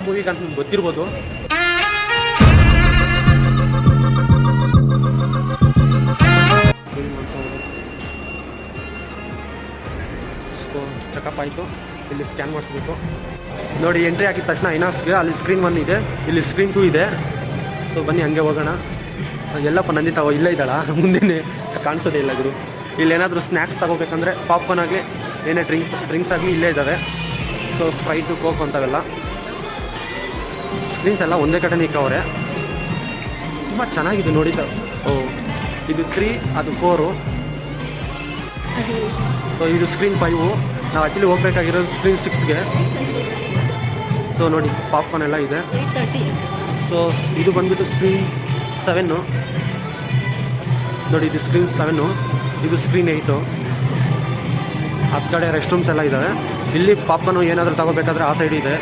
ಮೂವಿಗೆ ಅಂತ ನಿಮ್ಗೆ ಗೊತ್ತಿರ್ಬೋದು. ಚೆಕಪ್ ಆಯಿತು. ಇಲ್ಲಿ ಸ್ಕ್ಯಾನ್ ಮಾಡಿಸ್ಬೇಕು ನೋಡಿ. ಎಂಟ್ರಿ ಹಾಕಿದ ತಕ್ಷಣ ಐನಾಕ್ಸ್ಗೆ ಅಲ್ಲಿ ಸ್ಕ್ರೀನ್ 1 ಇದೆ, ಇಲ್ಲಿ ಸ್ಕ್ರೀನ್ 2 ಇದೆ. ಸೊ ಬನ್ನಿ ಹಂಗೆ ಹೋಗೋಣ. ಎಲ್ಲಪ್ಪ ನಂದಿತಾವ ಇಲ್ಲೇ ಇದ್ದಾಳ, ಮುಂದೆನೇ ಕಾಣಿಸೋದೇ ಇಲ್ಲ ಗುರು. ಇಲ್ಲಿ ಏನಾದರೂ ಸ್ನ್ಯಾಕ್ಸ್ ತಗೋಬೇಕಂದ್ರೆ ಪಾಪ್ಕಾರ್ನ್ ಆಗಲಿ ಏನೇ ಡ್ರಿಂಕ್ಸ್ ಆಗಲಿ ಇಲ್ಲೇ ಇದ್ದಾವೆ. ಸೊ ಸ್ಪ್ರೈಟು ಕೋಕ್ ಅಂತವೆಲ್ಲ ಸ್ಕ್ರೀನ್ಸ್ ಎಲ್ಲ ಒಂದೇ ಕಡೆ ನಿಕ್ಕವ್ರೆ. ತುಂಬ ಚೆನ್ನಾಗಿದೆ ನೋಡಿ ಸರ್. ಓ ಇದು 3 ಅದು 4. ಸೊ ಇದು ಸ್ಕ್ರೀನ್ 5. ನಾವು ಆ್ಯಕ್ಚುಲಿ ಹೋಗ್ಬೇಕಾಗಿರೋದು ಸ್ಕ್ರೀನ್ 6ಗೆ. ಸೊ ನೋಡಿ ಪಾಪ್ಕಾರ್ನ್ ಎಲ್ಲ ಇದೆ. ಸೊ ಇದು ಬಂದ್ಬಿಟ್ಟು ಸ್ಕ್ರೀನ್ 7 ನೋಡಿ. ಇದು ಸ್ಕ್ರೀನ್ 7, ಇದು ಸ್ಕ್ರೀನ್ 8. ಆ ಕಡೆ ರೆಸ್ಟ್ ರೂಮ್ಸ್ ಎಲ್ಲ ಇದ್ದಾವೆ. ಇಲ್ಲಿ ಪಾಪ್ಕಾರ್ನು ಏನಾದರೂ ತಗೋಬೇಕಾದ್ರೆ ಆ ಸೈಡ್ ಇದೆ.